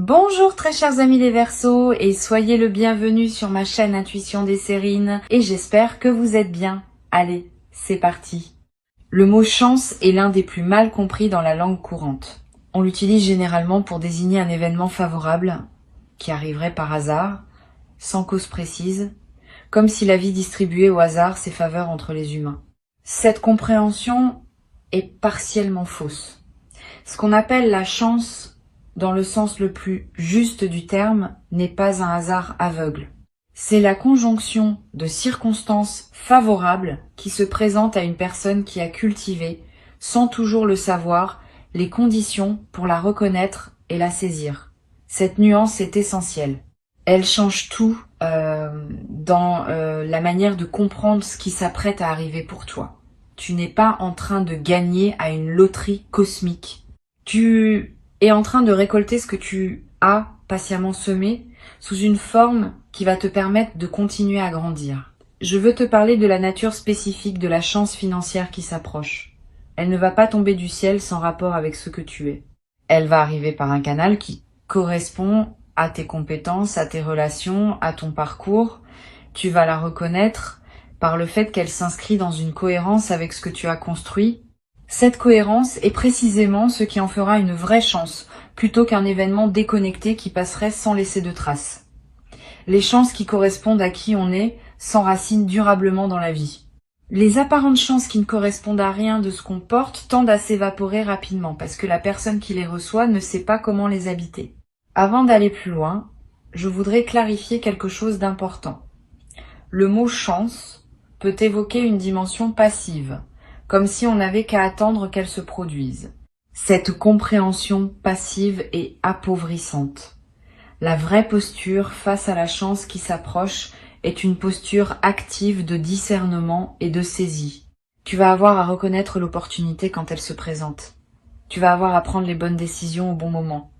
Bonjour très chers amis les Verseaux et soyez le bienvenu sur ma chaîne Intuition des Sérines et j'espère que vous êtes bien. Allez, c'est parti. Le mot chance est l'un des plus mal compris dans la langue courante. On l'utilise généralement pour désigner un événement favorable qui arriverait par hasard, sans cause précise, comme si la vie distribuait au hasard ses faveurs entre les humains. Cette compréhension est partiellement fausse. Ce qu'on appelle la chance, dans le sens le plus juste du terme, n'est pas un hasard aveugle. C'est la conjonction de circonstances favorables qui se présentent à une personne qui a cultivé, sans toujours le savoir, les conditions pour la reconnaître et la saisir. Cette nuance est essentielle. Elle change tout dans la manière de comprendre ce qui s'apprête à arriver pour toi. Tu n'es pas en train de gagner à une loterie cosmique. Tu es en train de récolter ce que tu as patiemment semé sous une forme qui va te permettre de continuer à grandir. Je veux te parler de la nature spécifique de la chance financière qui s'approche. Elle ne va pas tomber du ciel sans rapport avec ce que tu es. Elle va arriver par un canal qui correspond à tes compétences, à tes relations, à ton parcours. Tu vas la reconnaître par le fait qu'elle s'inscrit dans une cohérence avec ce que tu as construit. Cette cohérence est précisément ce qui en fera une vraie chance, plutôt qu'un événement déconnecté qui passerait sans laisser de traces. Les chances qui correspondent à qui on est s'enracinent durablement dans la vie. Les apparentes chances qui ne correspondent à rien de ce qu'on porte tendent à s'évaporer rapidement parce que la personne qui les reçoit ne sait pas comment les habiter. Avant d'aller plus loin, je voudrais clarifier quelque chose d'important. Le mot chance peut évoquer une dimension passive, comme si on n'avait qu'à attendre qu'elle se produise. Cette compréhension passive est appauvrissante. La vraie posture face à la chance qui s'approche est une posture active de discernement et de saisie. Tu vas avoir à reconnaître l'opportunité quand elle se présente. Tu vas avoir à prendre les bonnes décisions au bon moment.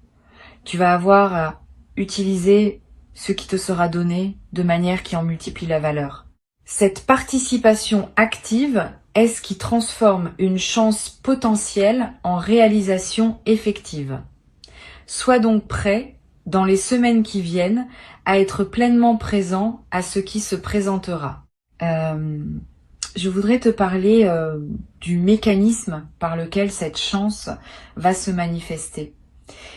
Tu vas avoir à utiliser ce qui te sera donné de manière qui en multiplie la valeur. Cette participation active est ce qui transforme une chance potentielle en réalisation effective. Sois donc prêt, dans les semaines qui viennent, à être pleinement présent à ce qui se présentera. Je voudrais te parler du mécanisme par lequel cette chance va se manifester.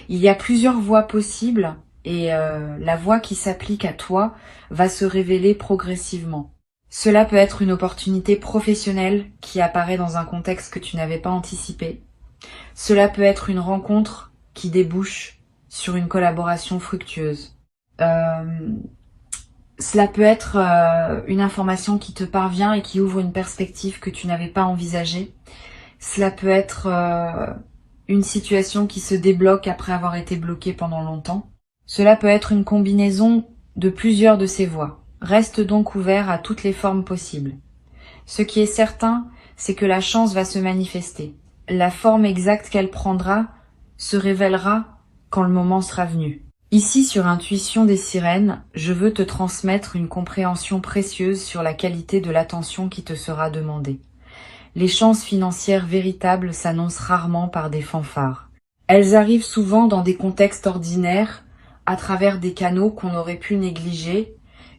Il y a plusieurs voies possibles et la voie qui s'applique à toi va se révéler progressivement. Cela peut être une opportunité professionnelle qui apparaît dans un contexte que tu n'avais pas anticipé. Cela peut être une rencontre qui débouche sur une collaboration fructueuse. Cela peut être une information qui te parvient et qui ouvre une perspective que tu n'avais pas envisagée. Cela peut être une situation qui se débloque après avoir été bloquée pendant longtemps. Cela peut être une combinaison de plusieurs de ces voies. Reste donc ouvert à toutes les formes possibles. Ce qui est certain, c'est que la chance va se manifester. La forme exacte qu'elle prendra se révélera quand le moment sera venu. Ici, sur Intuition des Sirènes, je veux te transmettre une compréhension précieuse sur la qualité de l'attention qui te sera demandée. Les chances financières véritables s'annoncent rarement par des fanfares. Elles arrivent souvent dans des contextes ordinaires, à travers des canaux qu'on aurait pu négliger,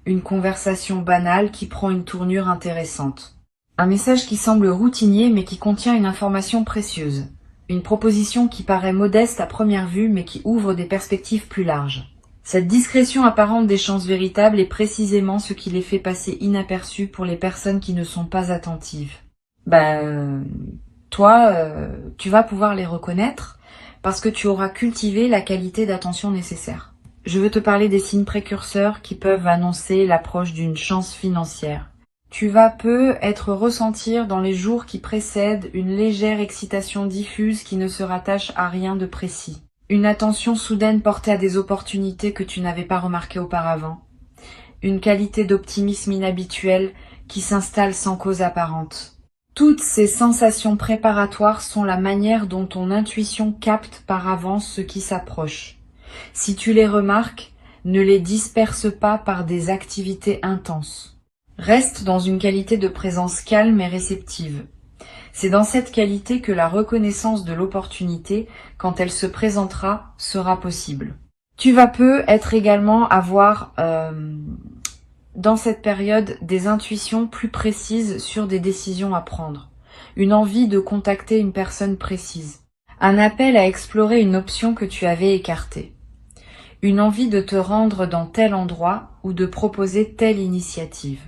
une conversation banale qui prend une tournure intéressante. Un message qui semble routinier mais qui contient une information précieuse. Une proposition qui paraît modeste à première vue mais qui ouvre des perspectives plus larges. Cette discrétion apparente des chances véritables est précisément ce qui les fait passer inaperçus pour les personnes qui ne sont pas attentives. Toi, tu vas pouvoir les reconnaître parce que tu auras cultivé la qualité d'attention nécessaire. Je veux te parler des signes précurseurs qui peuvent annoncer l'approche d'une chance financière. Tu vas peut-être ressentir dans les jours qui précèdent une légère excitation diffuse qui ne se rattache à rien de précis. Une attention soudaine portée à des opportunités que tu n'avais pas remarquées auparavant. Une qualité d'optimisme inhabituelle qui s'installe sans cause apparente. Toutes ces sensations préparatoires sont la manière dont ton intuition capte par avance ce qui s'approche. Si tu les remarques, ne les disperse pas par des activités intenses. Reste dans une qualité de présence calme et réceptive. C'est dans cette qualité que la reconnaissance de l'opportunité, quand elle se présentera, sera possible. Tu vas peu être également avoir dans cette période des intuitions plus précises sur des décisions à prendre, une envie de contacter une personne précise, un appel à explorer une option que tu avais écartée, une envie de te rendre dans tel endroit ou de proposer telle initiative.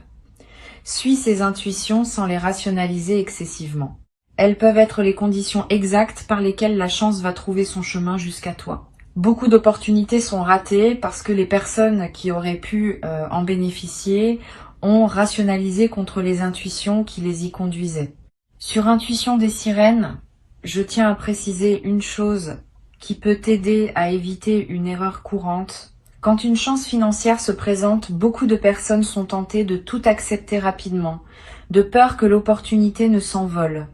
Suis ces intuitions sans les rationaliser excessivement. Elles peuvent être les conditions exactes par lesquelles la chance va trouver son chemin jusqu'à toi. Beaucoup d'opportunités sont ratées parce que les personnes qui auraient pu en bénéficier ont rationalisé contre les intuitions qui les y conduisaient. Sur Intuition des sirènes, je tiens à préciser une chose qui peut t'aider à éviter une erreur courante. Quand une chance financière se présente, beaucoup de personnes sont tentées de tout accepter rapidement, de peur que l'opportunité ne s'envole.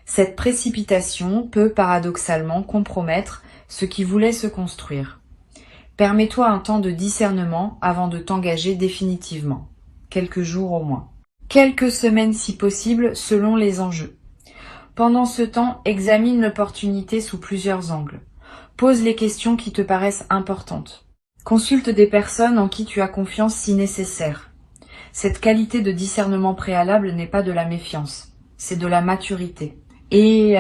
Cette précipitation peut paradoxalement compromettre ce qui voulait se construire. Permets-toi un temps de discernement avant de t'engager définitivement, quelques jours au moins. Quelques semaines si possible selon les enjeux. Pendant ce temps, examine l'opportunité sous plusieurs angles. Pose les questions qui te paraissent importantes. Consulte des personnes en qui tu as confiance si nécessaire. Cette qualité de discernement préalable n'est pas de la méfiance, c'est de la maturité. Et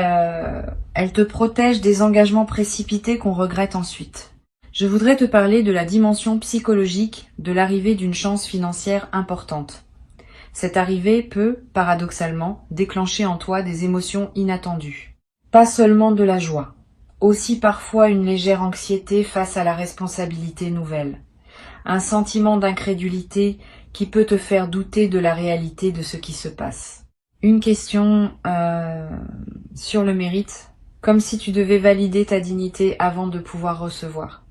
elle te protège des engagements précipités qu'on regrette ensuite. Je voudrais te parler de la dimension psychologique de l'arrivée d'une chance financière importante. Cette arrivée peut, paradoxalement, déclencher en toi des émotions inattendues. Pas seulement de la joie, aussi parfois une légère anxiété face à la responsabilité nouvelle. Un sentiment d'incrédulité qui peut te faire douter de la réalité de ce qui se passe. Une question sur le mérite, comme si tu devais valider ta dignité avant de pouvoir recevoir.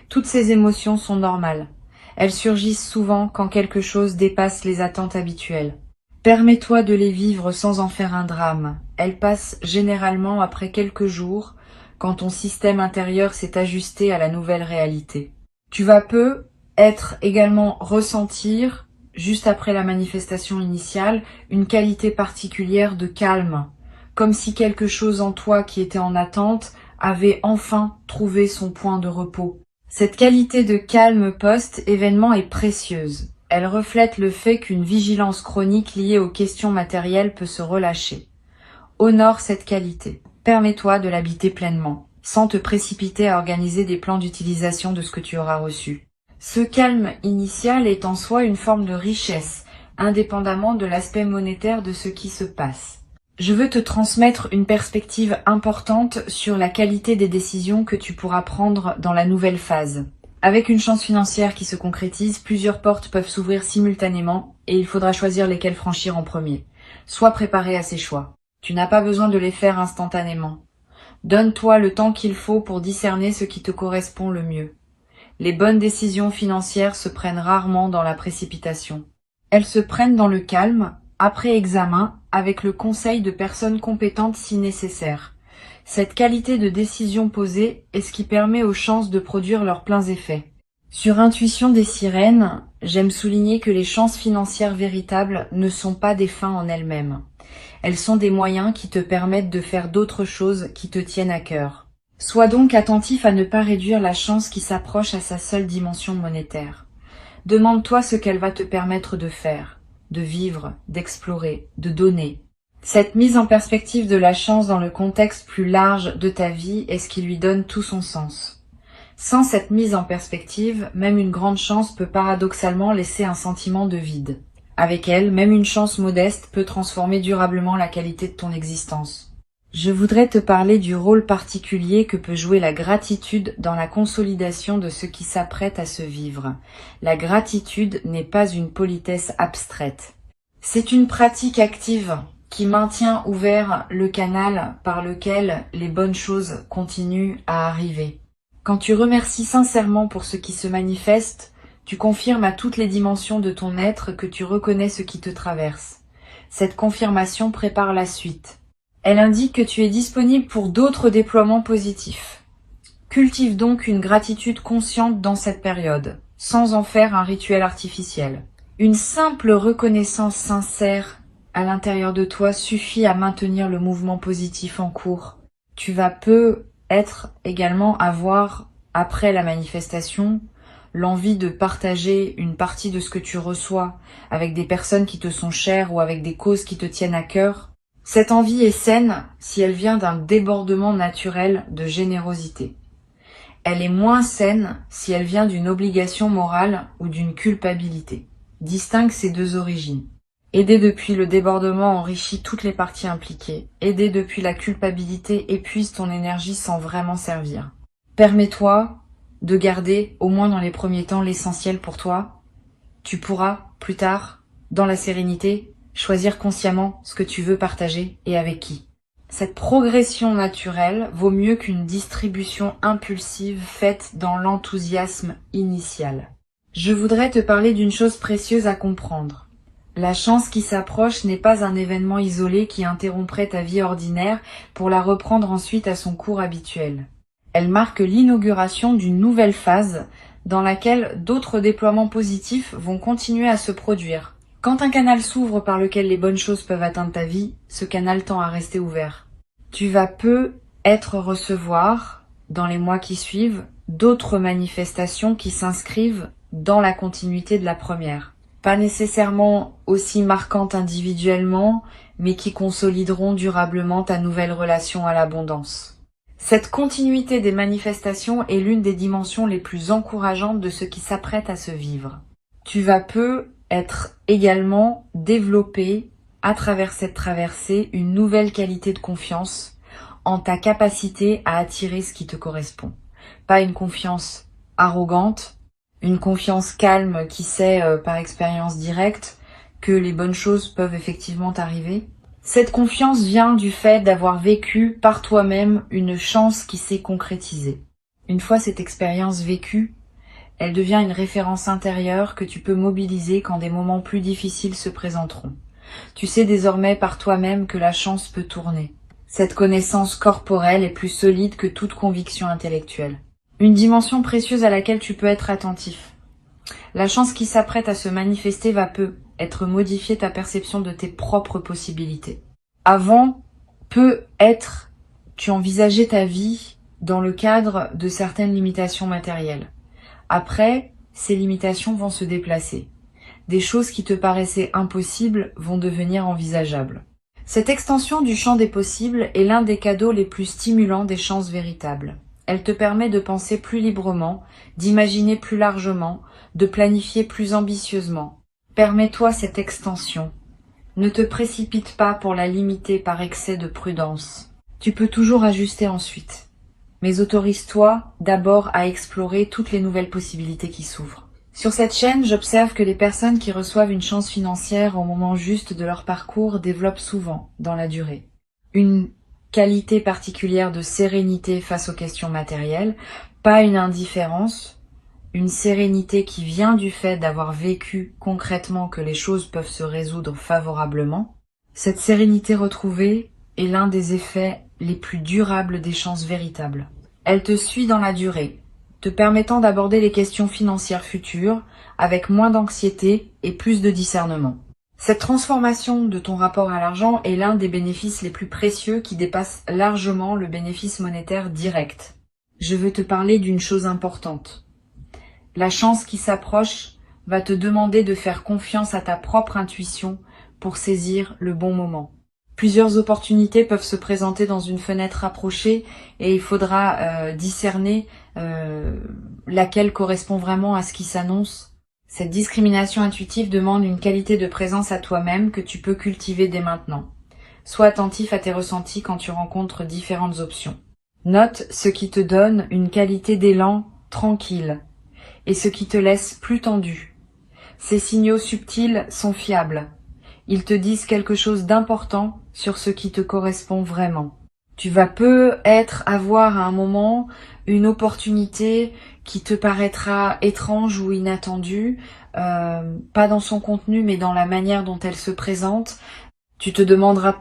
Toutes ces émotions sont normales. Elles surgissent souvent quand quelque chose dépasse les attentes habituelles. Permets-toi de les vivre sans en faire un drame. Elles passent généralement après quelques jours, quand ton système intérieur s'est ajusté à la nouvelle réalité. Tu vas peu être également ressentir, juste après la manifestation initiale, une qualité particulière de calme, comme si quelque chose en toi qui était en attente avait enfin trouvé son point de repos. Cette qualité de calme post-événement est précieuse. Elle reflète le fait qu'une vigilance chronique liée aux questions matérielles peut se relâcher. Honore cette qualité. Permets-toi de l'habiter pleinement, sans te précipiter à organiser des plans d'utilisation de ce que tu auras reçu. Ce calme initial est en soi une forme de richesse, indépendamment de l'aspect monétaire de ce qui se passe. Je veux te transmettre une perspective importante sur la qualité des décisions que tu pourras prendre dans la nouvelle phase. Avec une chance financière qui se concrétise, plusieurs portes peuvent s'ouvrir simultanément et il faudra choisir lesquelles franchir en premier. Sois préparé à ces choix. Tu n'as pas besoin de les faire instantanément. Donne-toi le temps qu'il faut pour discerner ce qui te correspond le mieux. Les bonnes décisions financières se prennent rarement dans la précipitation. Elles se prennent dans le calme, après examen, avec le conseil de personnes compétentes si nécessaire. Cette qualité de décision posée est ce qui permet aux chances de produire leurs pleins effets. Sur Intuition des sirènes, j'aime souligner que les chances financières véritables ne sont pas des fins en elles-mêmes. Elles sont des moyens qui te permettent de faire d'autres choses qui te tiennent à cœur. Sois donc attentif à ne pas réduire la chance qui s'approche à sa seule dimension monétaire. Demande-toi ce qu'elle va te permettre de faire, de vivre, d'explorer, de donner. Cette mise en perspective de la chance dans le contexte plus large de ta vie est ce qui lui donne tout son sens. Sans cette mise en perspective, même une grande chance peut paradoxalement laisser un sentiment de vide. Avec elle, même une chance modeste peut transformer durablement la qualité de ton existence. Je voudrais te parler du rôle particulier que peut jouer la gratitude dans la consolidation de ce qui s'apprête à se vivre. La gratitude n'est pas une politesse abstraite. C'est une pratique active qui maintient ouvert le canal par lequel les bonnes choses continuent à arriver. Quand tu remercies sincèrement pour ce qui se manifeste, tu confirmes à toutes les dimensions de ton être que tu reconnais ce qui te traverse. Cette confirmation prépare la suite. Elle indique que tu es disponible pour d'autres déploiements positifs. Cultive donc une gratitude consciente dans cette période, sans en faire un rituel artificiel. Une simple reconnaissance sincère à l'intérieur de toi suffit à maintenir le mouvement positif en cours. Tu vas peu être également avoir après la manifestation, l'envie de partager une partie de ce que tu reçois avec des personnes qui te sont chères ou avec des causes qui te tiennent à cœur, cette envie est saine si elle vient d'un débordement naturel de générosité. Elle est moins saine si elle vient d'une obligation morale ou d'une culpabilité. Distingue ces deux origines. Aider depuis le débordement enrichit toutes les parties impliquées. Aider depuis la culpabilité épuise ton énergie sans vraiment servir. Permets-toi de garder, au moins dans les premiers temps, l'essentiel pour toi. Tu pourras, plus tard, dans la sérénité, choisir consciemment ce que tu veux partager et avec qui. Cette progression naturelle vaut mieux qu'une distribution impulsive faite dans l'enthousiasme initial. Je voudrais te parler d'une chose précieuse à comprendre. La chance qui s'approche n'est pas un événement isolé qui interromprait ta vie ordinaire pour la reprendre ensuite à son cours habituel. Elle marque l'inauguration d'une nouvelle phase dans laquelle d'autres déploiements positifs vont continuer à se produire. Quand un canal s'ouvre par lequel les bonnes choses peuvent atteindre ta vie, ce canal tend à rester ouvert. Tu vas recevoir, dans les mois qui suivent, d'autres manifestations qui s'inscrivent dans la continuité de la première. Pas nécessairement aussi marquantes individuellement, mais qui consolideront durablement ta nouvelle relation à l'abondance. Cette continuité des manifestations est l'une des dimensions les plus encourageantes de ce qui s'apprête à se vivre. Tu vas être également développé à travers cette traversée une nouvelle qualité de confiance en ta capacité à attirer ce qui te correspond. Pas une confiance arrogante, une confiance calme qui sait par expérience directe que les bonnes choses peuvent effectivement t'arriver. Cette confiance vient du fait d'avoir vécu par toi-même une chance qui s'est concrétisée. Une fois cette expérience vécue, elle devient une référence intérieure que tu peux mobiliser quand des moments plus difficiles se présenteront. Tu sais désormais par toi-même que la chance peut tourner. Cette connaissance corporelle est plus solide que toute conviction intellectuelle. Une dimension précieuse à laquelle tu peux être attentif. La chance qui s'apprête à se manifester va être modifier ta perception de tes propres possibilités. Avant, tu envisageais ta vie dans le cadre de certaines limitations matérielles. Après, ces limitations vont se déplacer. Des choses qui te paraissaient impossibles vont devenir envisageables. Cette extension du champ des possibles est l'un des cadeaux les plus stimulants des chances véritables. Elle te permet de penser plus librement, d'imaginer plus largement, de planifier plus ambitieusement. Permets-toi cette extension. Ne te précipite pas pour la limiter par excès de prudence. Tu peux toujours ajuster ensuite. Mais autorise-toi d'abord à explorer toutes les nouvelles possibilités qui s'ouvrent. Sur cette chaîne, j'observe que les personnes qui reçoivent une chance financière au moment juste de leur parcours développent souvent, dans la durée, une qualité particulière de sérénité face aux questions matérielles, pas une indifférence, une sérénité qui vient du fait d'avoir vécu concrètement que les choses peuvent se résoudre favorablement. Cette sérénité retrouvée est l'un des effets les plus durables des chances véritables. Elle te suit dans la durée, te permettant d'aborder les questions financières futures avec moins d'anxiété et plus de discernement. Cette transformation de ton rapport à l'argent est l'un des bénéfices les plus précieux qui dépasse largement le bénéfice monétaire direct. Je veux te parler d'une chose importante. La chance qui s'approche va te demander de faire confiance à ta propre intuition pour saisir le bon moment. Plusieurs opportunités peuvent se présenter dans une fenêtre rapprochée et il faudra discerner laquelle correspond vraiment à ce qui s'annonce. Cette discrimination intuitive demande une qualité de présence à toi-même que tu peux cultiver dès maintenant. Sois attentif à tes ressentis quand tu rencontres différentes options. Note ce qui te donne une qualité d'élan tranquille et ce qui te laisse plus tendu. Ces signaux subtils sont fiables. Ils te disent quelque chose d'important sur ce qui te correspond vraiment. Tu vas avoir à un moment une opportunité qui te paraîtra étrange ou inattendue, pas dans son contenu mais dans la manière dont elle se présente. Tu te demanderas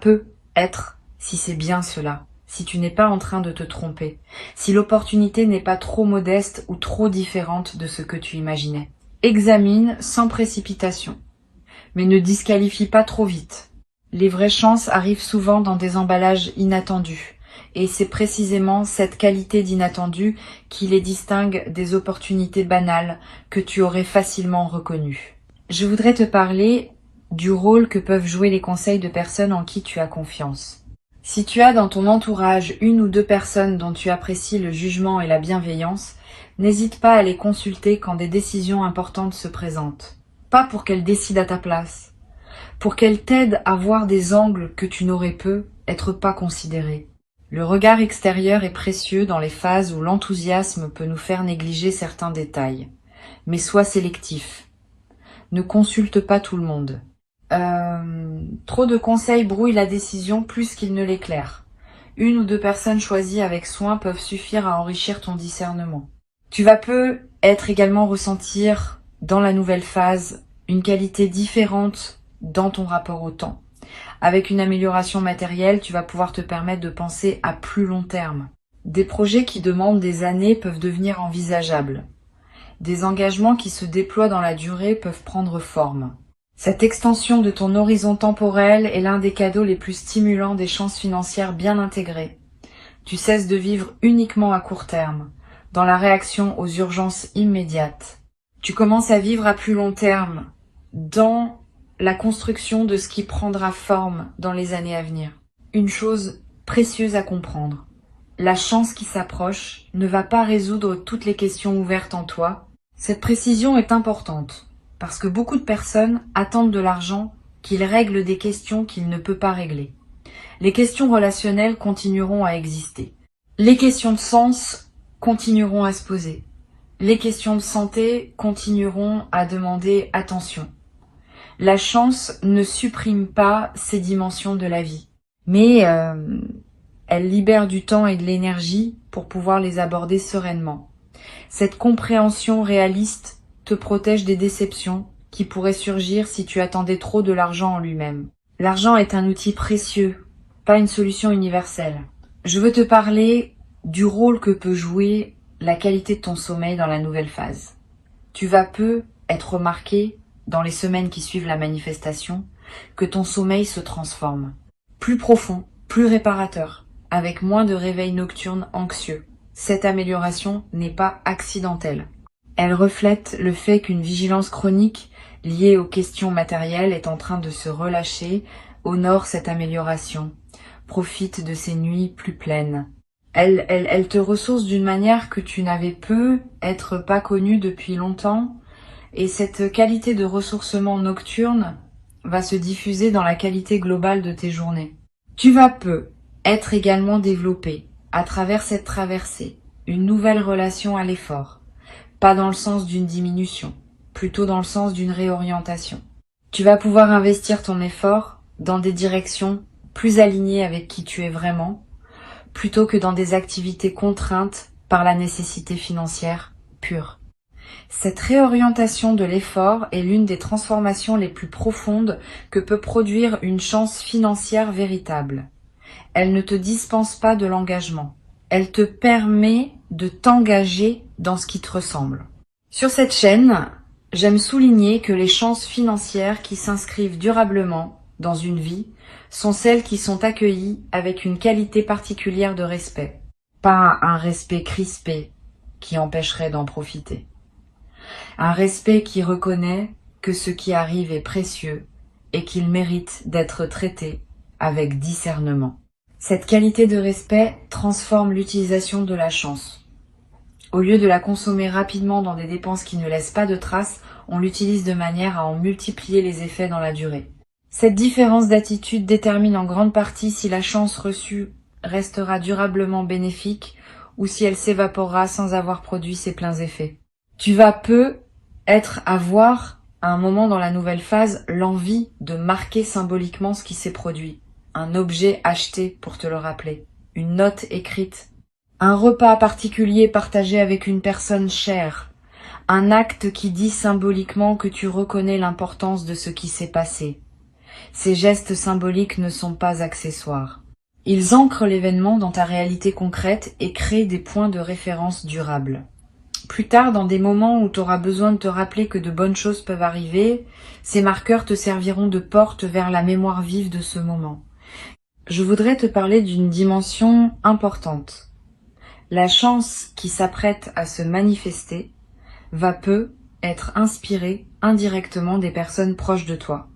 si c'est bien cela, si tu n'es pas en train de te tromper, si l'opportunité n'est pas trop modeste ou trop différente de ce que tu imaginais. Examine sans précipitation, mais ne disqualifie pas trop vite. Les vraies chances arrivent souvent dans des emballages inattendus, Et c'est précisément cette qualité d'inattendu qui les distingue des opportunités banales que tu aurais facilement reconnues. Je voudrais te parler du rôle que peuvent jouer les conseils de personnes en qui tu as confiance. Si tu as dans ton entourage une ou deux personnes dont tu apprécies le jugement et la bienveillance, n'hésite pas à les consulter quand des décisions importantes se présentent. Pas pour qu'elles décident à ta place, pour qu'elles t'aident à voir des angles que tu n'aurais pu être pas considérés. Le regard extérieur est précieux dans les phases où l'enthousiasme peut nous faire négliger certains détails. Mais sois sélectif. Ne consulte pas tout le monde. Trop de conseils brouillent la décision plus qu'ils ne l'éclairent. Une ou deux personnes choisies avec soin peuvent suffire à enrichir ton discernement. Tu vas peut-être également ressentir, dans la nouvelle phase, une qualité différente dans ton rapport au temps. Avec une amélioration matérielle, tu vas pouvoir te permettre de penser à plus long terme. Des projets qui demandent des années peuvent devenir envisageables. Des engagements qui se déploient dans la durée peuvent prendre forme. Cette extension de ton horizon temporel est l'un des cadeaux les plus stimulants des chances financières bien intégrées. Tu cesses de vivre uniquement à court terme, dans la réaction aux urgences immédiates. Tu commences à vivre à plus long terme, dans la construction de ce qui prendra forme dans les années à venir. Une chose précieuse à comprendre. La chance qui s'approche ne va pas résoudre toutes les questions ouvertes en toi. Cette précision est importante, parce que beaucoup de personnes attendent de l'argent qu'il règle des questions qu'il ne peut pas régler. Les questions relationnelles continueront à exister. Les questions de sens continueront à se poser. Les questions de santé continueront à demander attention. La chance ne supprime pas ces dimensions de la vie, mais elle libère du temps et de l'énergie pour pouvoir les aborder sereinement. Cette compréhension réaliste te protège des déceptions qui pourraient surgir si tu attendais trop de l'argent en lui-même. L'argent est un outil précieux, pas une solution universelle. Je veux te parler du rôle que peut jouer la qualité de ton sommeil dans la nouvelle phase. Tu vas peu être remarqué, dans les semaines qui suivent la manifestation, que ton sommeil se transforme. Plus profond, plus réparateur, avec moins de réveils nocturnes anxieux. Cette amélioration n'est pas accidentelle. Elle reflète le fait qu'une vigilance chronique liée aux questions matérielles est en train de se relâcher. Honore cette amélioration. Profite de ces nuits plus pleines. Elle te ressource d'une manière que tu n'avais peut-être pas connue depuis longtemps. Et cette qualité de ressourcement nocturne va se diffuser dans la qualité globale de tes journées. Tu vas être également développé, à travers cette traversée, une nouvelle relation à l'effort. Pas dans le sens d'une diminution, plutôt dans le sens d'une réorientation. Tu vas pouvoir investir ton effort dans des directions plus alignées avec qui tu es vraiment, plutôt que dans des activités contraintes par la nécessité financière pure. Cette réorientation de l'effort est l'une des transformations les plus profondes que peut produire une chance financière véritable. Elle ne te dispense pas de l'engagement. Elle te permet de t'engager dans ce qui te ressemble. Sur cette chaîne, j'aime souligner que les chances financières qui s'inscrivent durablement dans une vie sont celles qui sont accueillies avec une qualité particulière de respect. Pas un respect crispé qui empêcherait d'en profiter. Un respect qui reconnaît que ce qui arrive est précieux et qu'il mérite d'être traité avec discernement. Cette qualité de respect transforme l'utilisation de la chance. Au lieu de la consommer rapidement dans des dépenses qui ne laissent pas de traces, on l'utilise de manière à en multiplier les effets dans la durée. Cette différence d'attitude détermine en grande partie si la chance reçue restera durablement bénéfique ou si elle s'évaporera sans avoir produit ses pleins effets. Tu vas avoir à un moment dans la nouvelle phase l'envie de marquer symboliquement ce qui s'est produit. Un objet acheté pour te le rappeler, une note écrite, un repas particulier partagé avec une personne chère, un acte qui dit symboliquement que tu reconnais l'importance de ce qui s'est passé. Ces gestes symboliques ne sont pas accessoires. Ils ancrent l'événement dans ta réalité concrète et créent des points de référence durables. Plus tard, dans des moments où tu auras besoin de te rappeler que de bonnes choses peuvent arriver, ces marqueurs te serviront de porte vers la mémoire vive de ce moment. je voudrais te parler d'une dimension importante. La chance qui s'apprête à se manifester va peu être inspirée indirectement des personnes proches de toi.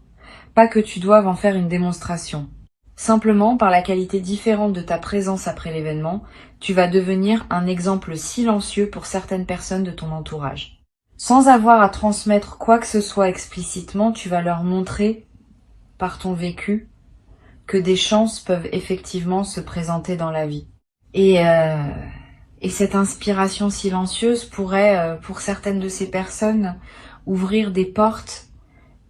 Pas que tu doives en faire une démonstration. Simplement, par la qualité différente de ta présence après l'événement, tu vas devenir un exemple silencieux pour certaines personnes de ton entourage. Sans avoir à transmettre quoi que ce soit explicitement, tu vas leur montrer, par ton vécu, que des chances peuvent effectivement se présenter dans la vie. Et cette inspiration silencieuse pourrait, pour certaines de ces personnes, ouvrir des portes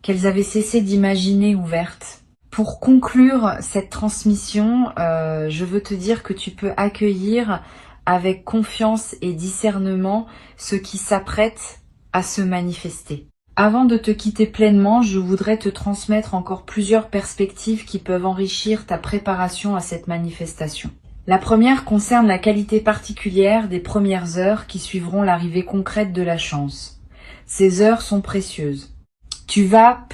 qu'elles avaient cessé d'imaginer ouvertes. Pour conclure cette transmission, je veux te dire que tu peux accueillir avec confiance et discernement ce qui s'apprête à se manifester. Avant de te quitter pleinement, je voudrais te transmettre encore plusieurs perspectives qui peuvent enrichir ta préparation à cette manifestation. La première concerne la qualité particulière des premières heures qui suivront l'arrivée concrète de la chance. Ces heures sont précieuses. Tu vas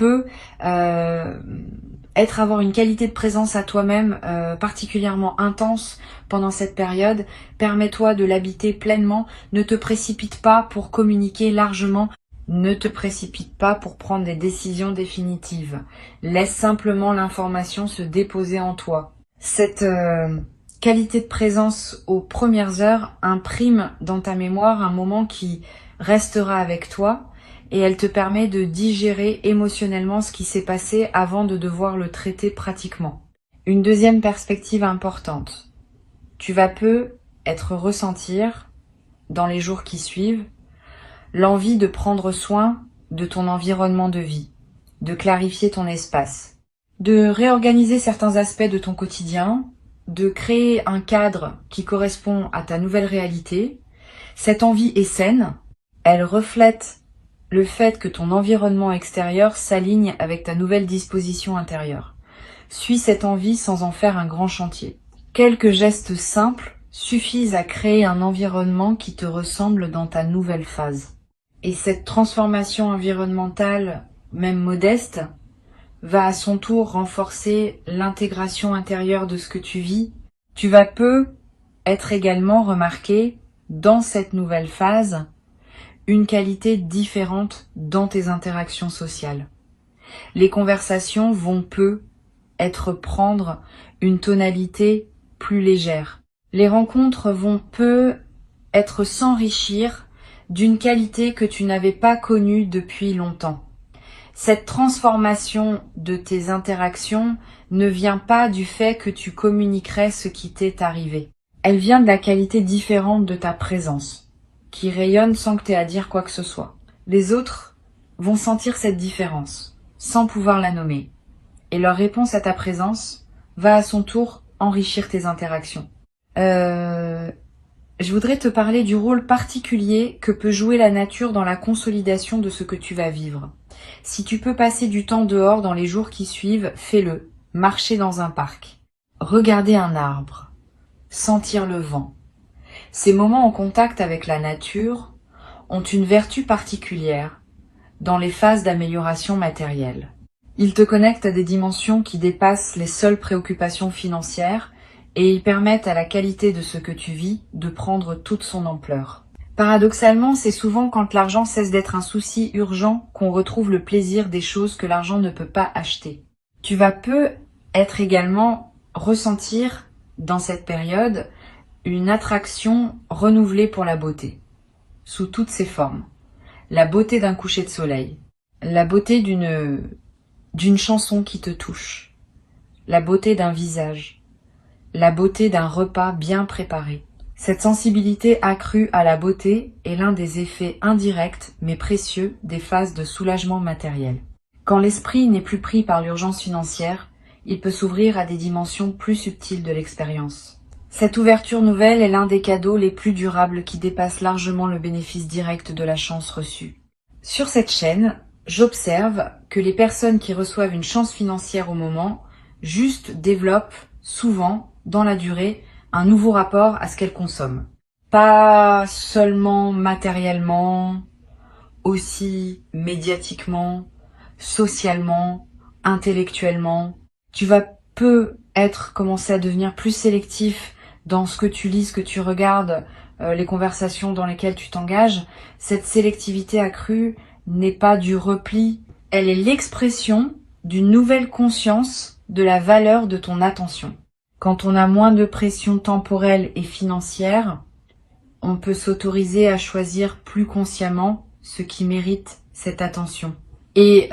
avoir une qualité de présence à toi-même particulièrement intense pendant cette période. Permets-toi de l'habiter pleinement. Ne te précipite pas pour communiquer largement. Ne te précipite pas pour prendre des décisions définitives. Laisse simplement l'information se déposer en toi. Cette qualité de présence aux premières heures imprime dans ta mémoire un moment qui restera avec toi et elle te permet de digérer émotionnellement ce qui s'est passé avant de devoir le traiter pratiquement. Une deuxième perspective importante. Tu vas ressentir, dans les jours qui suivent, l'envie de prendre soin de ton environnement de vie, de clarifier ton espace, de réorganiser certains aspects de ton quotidien, de créer un cadre qui correspond à ta nouvelle réalité. Cette envie est saine, elle reflète le fait que ton environnement extérieur s'aligne avec ta nouvelle disposition intérieure. Suis cette envie sans en faire un grand chantier. Quelques gestes simples suffisent à créer un environnement qui te ressemble dans ta nouvelle phase. Et cette transformation environnementale, même modeste, va à son tour renforcer l'intégration intérieure de ce que tu vis. Tu vas être également remarqué, dans cette nouvelle phase, une qualité différente dans tes interactions sociales. Les conversations vont prendre une tonalité plus légère. Les rencontres vont s'enrichir d'une qualité que tu n'avais pas connue depuis longtemps. Cette transformation de tes interactions ne vient pas du fait que tu communiquerais ce qui t'est arrivé. Elle vient de la qualité différente de ta présence, qui rayonne sans que tu aies à dire quoi que ce soit. Les autres vont sentir cette différence, sans pouvoir la nommer. Et leur réponse à ta présence va à son tour enrichir tes interactions. Je voudrais te parler du rôle particulier que peut jouer la nature dans la consolidation de ce que tu vas vivre. Si tu peux passer du temps dehors dans les jours qui suivent, fais-le. Marcher dans un parc, regarder un arbre, sentir le vent. Ces moments en contact avec la nature ont une vertu particulière dans les phases d'amélioration matérielle. Ils te connectent à des dimensions qui dépassent les seules préoccupations financières et ils permettent à la qualité de ce que tu vis de prendre toute son ampleur. Paradoxalement, c'est souvent quand l'argent cesse d'être un souci urgent qu'on retrouve le plaisir des choses que l'argent ne peut pas acheter. Tu vas également ressentir dans cette période une attraction renouvelée pour la beauté, sous toutes ses formes. La beauté d'un coucher de soleil, la beauté d'une chanson qui te touche, la beauté d'un visage, la beauté d'un repas bien préparé. Cette sensibilité accrue à la beauté est l'un des effets indirects mais précieux des phases de soulagement matériel. Quand l'esprit n'est plus pris par l'urgence financière, il peut s'ouvrir à des dimensions plus subtiles de l'expérience. Cette ouverture nouvelle est l'un des cadeaux les plus durables qui dépassent largement le bénéfice direct de la chance reçue. Sur cette chaîne, j'observe que les personnes qui reçoivent une chance financière au moment, juste développent souvent, dans la durée, un nouveau rapport à ce qu'elles consomment. Pas seulement matériellement, aussi médiatiquement, socialement, intellectuellement. Tu vas peut être commencé à devenir plus sélectif dans ce que tu lis, ce que tu regardes, les conversations dans lesquelles tu t'engages. Cette sélectivité accrue n'est pas du repli, elle est l'expression d'une nouvelle conscience de la valeur de ton attention. Quand on a moins de pression temporelle et financière, on peut s'autoriser à choisir plus consciemment ce qui mérite cette attention. Et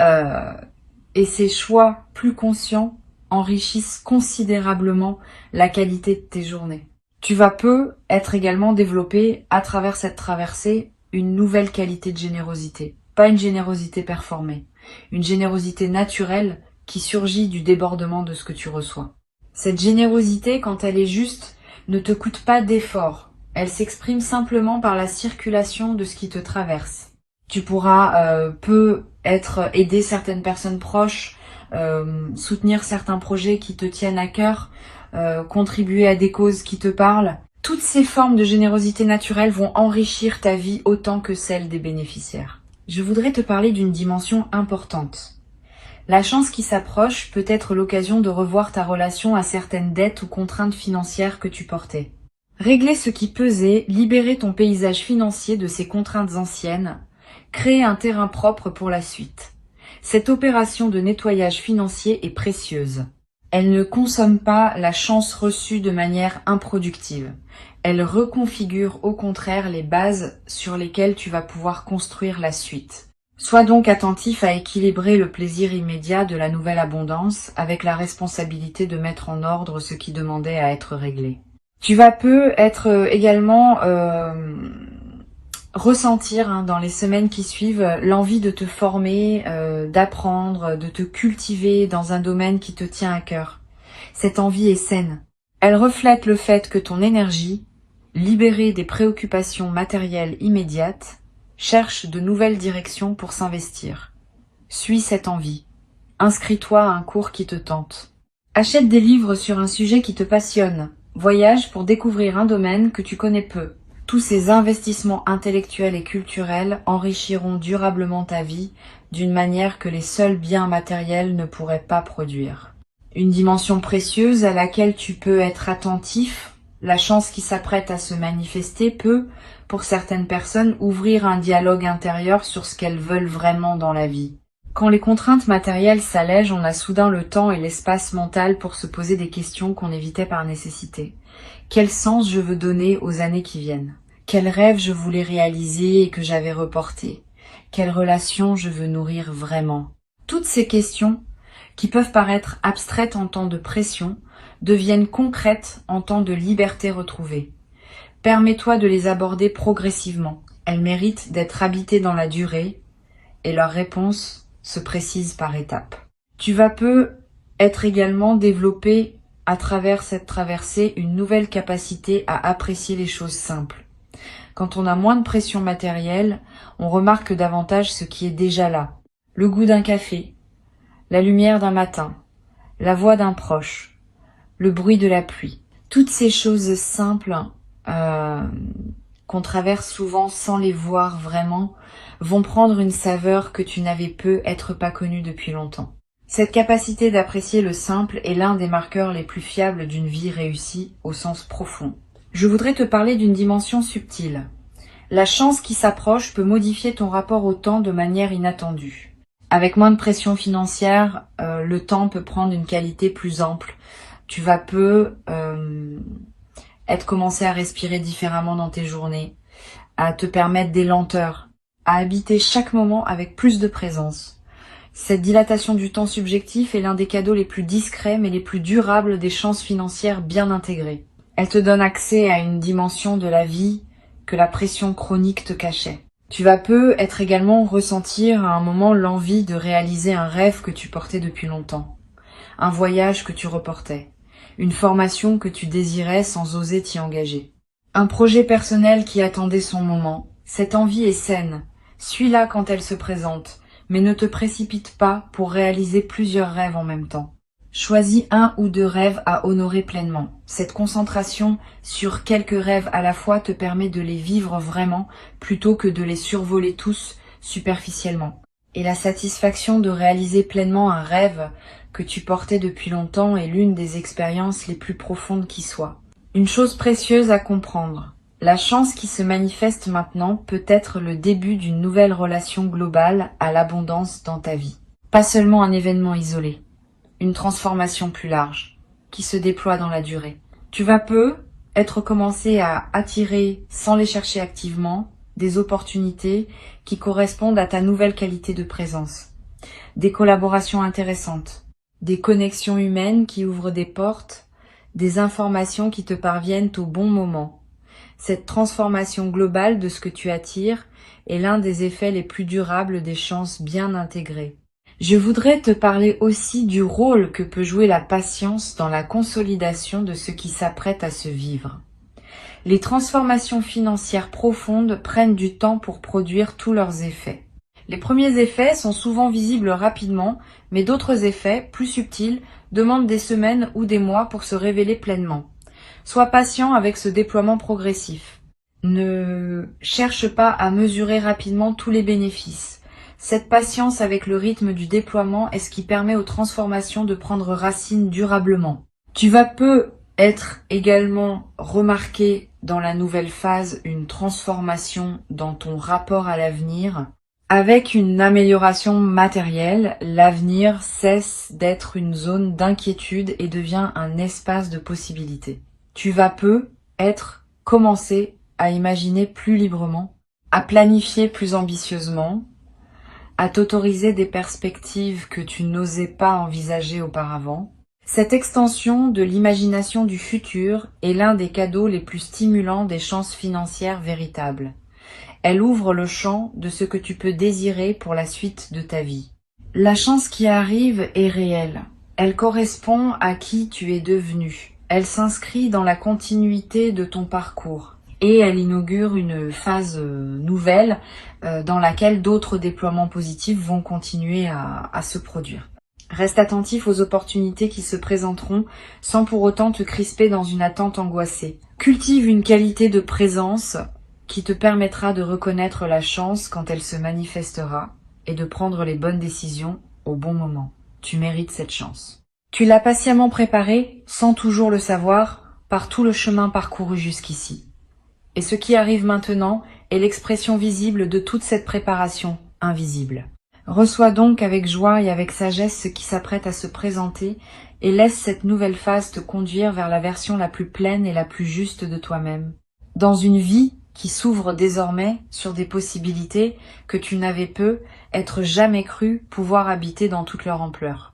ces choix plus conscients enrichissent considérablement la qualité de tes journées. Tu vas être également développé à travers cette traversée une nouvelle qualité de générosité. Pas une générosité performée, une générosité naturelle qui surgit du débordement de ce que tu reçois. Cette générosité, quand elle est juste, ne te coûte pas d'effort. Elle s'exprime simplement par la circulation de ce qui te traverse. Tu pourras aider certaines personnes proches, soutenir certains projets qui te tiennent à cœur, contribuer à des causes qui te parlent. Toutes ces formes de générosité naturelle vont enrichir ta vie autant que celle des bénéficiaires. Je voudrais te parler d'une dimension importante. La chance qui s'approche peut être l'occasion de revoir ta relation à certaines dettes ou contraintes financières que tu portais. Régler ce qui pesait, libérer ton paysage financier de ces contraintes anciennes, créer un terrain propre pour la suite. Cette opération de nettoyage financier est précieuse. Elle ne consomme pas la chance reçue de manière improductive. Elle reconfigure au contraire les bases sur lesquelles tu vas pouvoir construire la suite. Sois donc attentif à équilibrer le plaisir immédiat de la nouvelle abondance avec la responsabilité de mettre en ordre ce qui demandait à être réglé. Tu vas être également ressentir dans les semaines qui suivent l'envie de te former, d'apprendre, de te cultiver dans un domaine qui te tient à cœur. Cette envie est saine. Elle reflète le fait que ton énergie, libérée des préoccupations matérielles immédiates, cherche de nouvelles directions pour s'investir. Suis cette envie. Inscris-toi à un cours qui te tente. Achète des livres sur un sujet qui te passionne. Voyage pour découvrir un domaine que tu connais peu. Tous ces investissements intellectuels et culturels enrichiront durablement ta vie d'une manière que les seuls biens matériels ne pourraient pas produire. Une dimension précieuse à laquelle tu peux être attentif, la chance qui s'apprête à se manifester peut, pour certaines personnes, ouvrir un dialogue intérieur sur ce qu'elles veulent vraiment dans la vie. Quand les contraintes matérielles s'allègent, on a soudain le temps et l'espace mental pour se poser des questions qu'on évitait par nécessité. Quel sens je veux donner aux années qui viennent? Quel rêve je voulais réaliser et que j'avais reporté? Quelle relation je veux nourrir vraiment? Toutes ces questions, qui peuvent paraître abstraites en temps de pression, deviennent concrètes en temps de liberté retrouvée. Permets-toi de les aborder progressivement. Elles méritent d'être habitées dans la durée et leurs réponses se précisent par étapes. Tu vas être également développé à travers cette traversée une nouvelle capacité à apprécier les choses simples. Quand on a moins de pression matérielle, on remarque davantage ce qui est déjà là. Le goût d'un café, la lumière d'un matin, la voix d'un proche, le bruit de la pluie. Toutes ces choses simples qu'on traverse souvent sans les voir vraiment vont prendre une saveur que tu n'avais peut-être pas connue depuis longtemps. Cette capacité d'apprécier le simple est l'un des marqueurs les plus fiables d'une vie réussie au sens profond. Je voudrais te parler d'une dimension subtile. La chance qui s'approche peut modifier ton rapport au temps de manière inattendue. Avec moins de pression financière, le temps peut prendre une qualité plus ample. Tu vas être commencé à respirer différemment dans tes journées, à te permettre des lenteurs, à habiter chaque moment avec plus de présence. Cette dilatation du temps subjectif est l'un des cadeaux les plus discrets mais les plus durables des chances financières bien intégrées. Elle te donne accès à une dimension de la vie que la pression chronique te cachait. Tu vas être également ressentir à un moment l'envie de réaliser un rêve que tu portais depuis longtemps, un voyage que tu reportais, une formation que tu désirais sans oser t'y engager. Un projet personnel qui attendait son moment. Cette envie est saine. Suis-la quand elle se présente, mais ne te précipite pas pour réaliser plusieurs rêves en même temps. Choisis 1 ou 2 rêves à honorer pleinement. Cette concentration sur quelques rêves à la fois te permet de les vivre vraiment plutôt que de les survoler tous superficiellement. Et la satisfaction de réaliser pleinement un rêve que tu portais depuis longtemps est l'une des expériences les plus profondes qui soient. Une chose précieuse à comprendre. La chance qui se manifeste maintenant peut être le début d'une nouvelle relation globale à l'abondance dans ta vie. Pas seulement un événement isolé, une transformation plus large, qui se déploie dans la durée. Tu vas peu être commencé à attirer, sans les chercher activement, des opportunités qui correspondent à ta nouvelle qualité de présence. Des collaborations intéressantes, des connexions humaines qui ouvrent des portes, des informations qui te parviennent au bon moment. Cette transformation globale de ce que tu attires est l'un des effets les plus durables des chances bien intégrées. Je voudrais te parler aussi du rôle que peut jouer la patience dans la consolidation de ce qui s'apprête à se vivre. Les transformations financières profondes prennent du temps pour produire tous leurs effets. Les premiers effets sont souvent visibles rapidement, mais d'autres effets, plus subtils, demandent des semaines ou des mois pour se révéler pleinement. Sois patient avec ce déploiement progressif. Ne cherche pas à mesurer rapidement tous les bénéfices. Cette patience avec le rythme du déploiement est ce qui permet aux transformations de prendre racine durablement. Tu vas peu être également remarqué dans la nouvelle phase une transformation dans ton rapport à l'avenir. Avec une amélioration matérielle, l'avenir cesse d'être une zone d'inquiétude et devient un espace de possibilités. Tu vas peu être commencé à imaginer plus librement, à planifier plus ambitieusement, à t'autoriser des perspectives que tu n'osais pas envisager auparavant. Cette extension de l'imagination du futur est l'un des cadeaux les plus stimulants des chances financières véritables. Elle ouvre le champ de ce que tu peux désirer pour la suite de ta vie. La chance qui arrive est réelle. Elle correspond à qui tu es devenu. Elle s'inscrit dans la continuité de ton parcours. Et elle inaugure une phase nouvelle dans laquelle d'autres déploiements positifs vont continuer à se produire. Reste attentif aux opportunités qui se présenteront sans pour autant te crisper dans une attente angoissée. Cultive une qualité de présence qui te permettra de reconnaître la chance quand elle se manifestera et de prendre les bonnes décisions au bon moment. Tu mérites cette chance. Tu l'as patiemment préparée, sans toujours le savoir, par tout le chemin parcouru jusqu'ici. Et ce qui arrive maintenant est l'expression visible de toute cette préparation invisible. Reçois donc avec joie et avec sagesse ce qui s'apprête à se présenter et laisse cette nouvelle phase te conduire vers la version la plus pleine et la plus juste de toi-même. Dans une vie qui s'ouvre désormais sur des possibilités que tu n'avais peut être jamais cru pouvoir habiter dans toute leur ampleur.